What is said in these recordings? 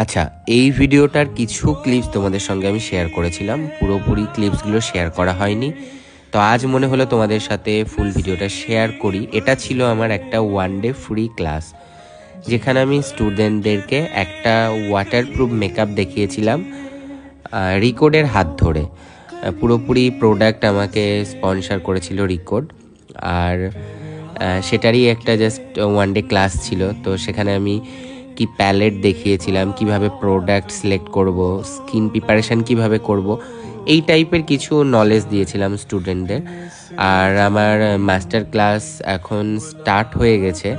আচ্ছা, এই ভিডিওটার কিছু ক্লিপস তোমাদের সঙ্গে আমি শেয়ার করেছিলাম, পুরোপুরি ক্লিপসগুলো শেয়ার করা হয়নি। তো আজ মনে হলো তোমাদের সাথে ফুল ভিডিওটা শেয়ার করি। এটা ছিল আমার একটা ওয়ান ডে ফ্রি ক্লাস, যেখানে আমি স্টুডেন্টদেরকে একটা ওয়াটারপ্রুফ মেকআপ দেখিয়েছিলাম রিকোডের হাত ধরে। পুরোপুরি প্রোডাক্ট আমাকে স্পন্সর করেছিল রিকোড, আর সেটারই একটা জাস্ট ওয়ান ডে ক্লাস ছিল। তো সেখানে আমি কি প্যালেট দেখিয়েছিলাম, কিভাবে প্রোডাক্ট সিলেক্ট করব, স্কিন প্রিপারেশান কিভাবে করব, এই টাইপের কিছু নলেজ দিয়েছিলাম স্টুডেন্টদের। আর আমার মাস্টার ক্লাস এখন স্টার্ট হয়ে গেছে,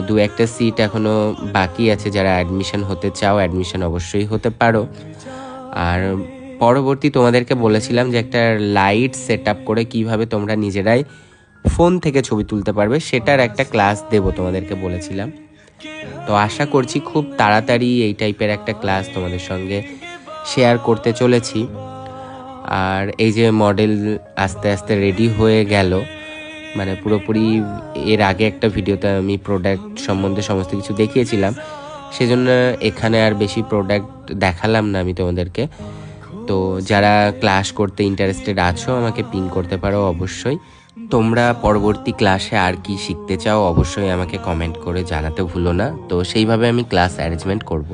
দু একটা সিট এখনও বাকি আছে। যারা অ্যাডমিশন হতে চাও, অ্যাডমিশন অবশ্যই হতে পারো। আর পরবর্তী তোমাদেরকে বলেছিলাম যে একটা লাইট সেট আপ করে কীভাবে তোমরা নিজেরাই ফোন থেকে ছবি তুলতে পারবে, সেটার একটা ক্লাস দেবো তোমাদেরকে বলেছিলাম। তো আশা করছি খুব তাড়াতাড়ি এই টাইপের একটা ক্লাস তোমাদের সঙ্গে শেয়ার করতে চলেছি। আর এই যে মডেল আস্তে আস্তে রেডি হয়ে গেল, মানে পুরোপুরি এর আগে একটা ভিডিওতে আমি প্রোডাক্ট সম্বন্ধে সমস্ত কিছু দেখিয়েছিলাম, সেজন্য এখানে আর বেশি প্রোডাক্ট দেখালাম না আমি তোমাদেরকে। তো যারা ক্লাস করতে ইন্টারেস্টেড আছো আমাকে পিন করতে পারো অবশ্যই। তোমরা পরবর্তী ক্লাসে আর কি শিখতে চাও অবশ্যই আমাকে কমেন্ট করে জানাতে ভুলো না। তো সেইভাবে আমি ক্লাস অ্যারেঞ্জমেন্ট করব।